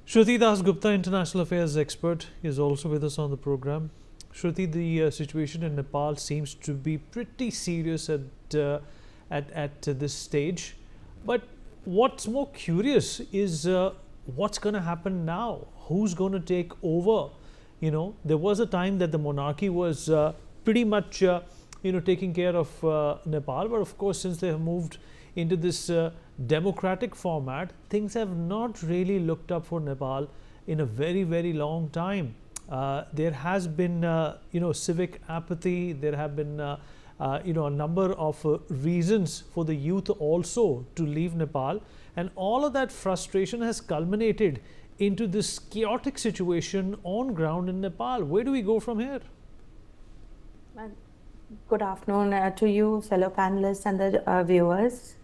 Shruti Das Gupta, International Affairs expert, is also with us on the program. Shruti, the situation in Nepal seems to be pretty serious at this stage. But what's more curious is what's going to happen now? Who's going to take over? You know, there was a time that the monarchy was pretty much, taking care of Nepal. But of course, since they have moved into this democratic format, things have not really looked up for Nepal in a very, very long time. There has been, civic apathy. There have been, a number of reasons for the youth also to leave Nepal. And all of that frustration has culminated into this chaotic situation on ground in Nepal. Where do we go from here? Good afternoon to you, fellow panelists and the viewers.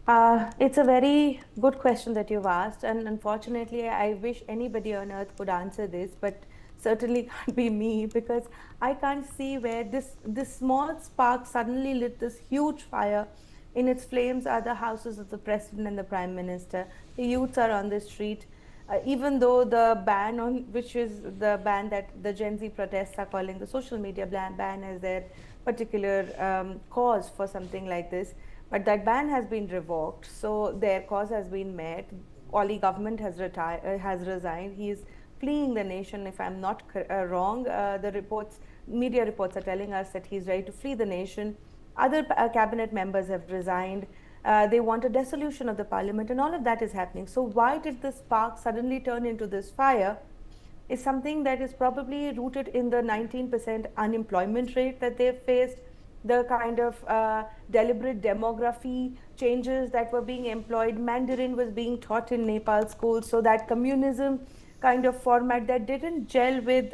It's a very good question that you've asked, and unfortunately, I wish anybody on earth could answer this, but certainly can't be me, because I can't see where this small spark suddenly lit this huge fire. In its flames are the houses of the president and the prime minister. The youths are on the street. Even though the ban which is the ban that the Gen Z protests are calling, the social media ban as their particular cause for something like this, but that ban has been revoked, so their cause has been met. Oli government has resigned. He is fleeing the nation, if I'm not wrong. The media reports are telling us that he's ready to flee the nation. Other cabinet members have resigned. They want a dissolution of the parliament, and all of that is happening. So why did the spark suddenly turn into this fire? Is something that is probably rooted in the 19% unemployment rate that they've faced, the kind of deliberate demography changes that were being employed. Mandarin was being taught in Nepal schools, so that communism kind of format that didn't gel with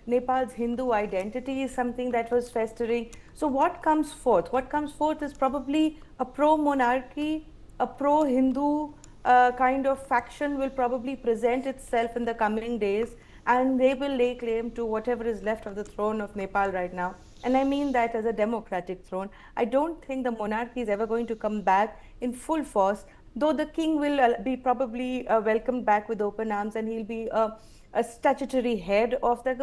Nepal's Hindu identity is something that was festering. So what comes forth? What comes forth is probably a pro-monarchy, a pro-Hindu kind of faction will probably present itself in the coming days, and they will lay claim to whatever is left of the throne of Nepal right now. And I mean that as a democratic throne. I don't think the monarchy is ever going to come back in full force, though the king will be probably welcomed back with open arms, and he'll be a statutory head of the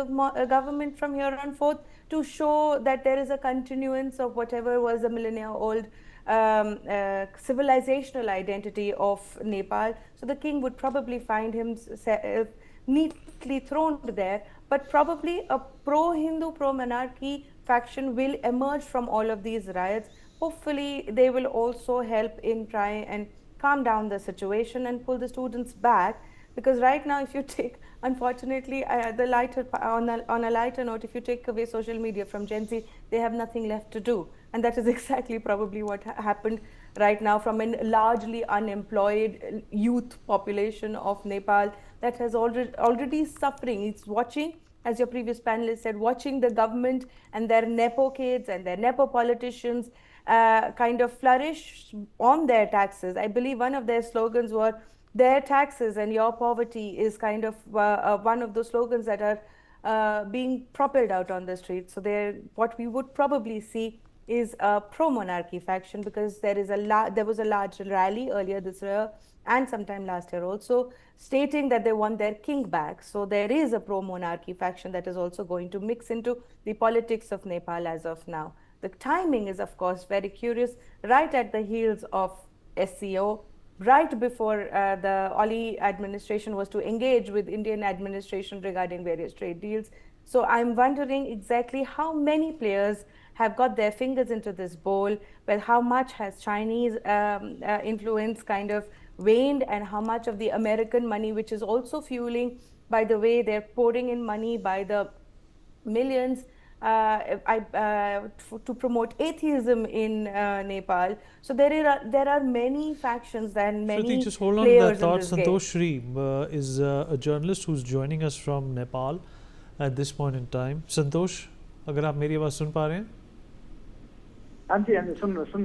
government from here on forth, to show that there is a continuance of whatever was a millennia-old civilizational identity of Nepal. So the king would probably find himself neatly throned there, but probably a pro-Hindu, pro-monarchy faction will emerge from all of these riots. Hopefully, they will also help in trying and calm down the situation and pull the students back. Because right now, if you take, unfortunately, on a lighter note, if you take away social media from Gen Z, they have nothing left to do. And that is exactly probably what happened right now from a largely unemployed youth population of Nepal that has already suffering. It's watching, as your previous panelist said, watching the government and their Nepo kids and their Nepo politicians kind of flourish on their taxes. I believe one of their slogans were, their taxes and your poverty is kind of one of those slogans that are being propelled out on the street. So what we would probably see is a pro-monarchy faction, because there was a large rally earlier this year and sometime last year also, stating that they want their king back. So there is a pro-monarchy faction that is also going to mix into the politics of Nepal as of now. The timing is, of course, very curious, right at the heels of SCO, right before the Oli administration was to engage with Indian administration regarding various trade deals. So I'm wondering exactly how many players have got their fingers into this bowl, but how much has Chinese influence kind of waned, and how much of the American money, which is also fueling, by the way, they're pouring in money by the millions to promote atheism in Nepal. So there are many factions and many Shruti, just hold on to that thought. Santosh Shri is a journalist who's joining us from Nepal at this point in time. Santosh, अगर आप मेरी आवाज़ सुन पा रहे हैं? हाँ जी, सुन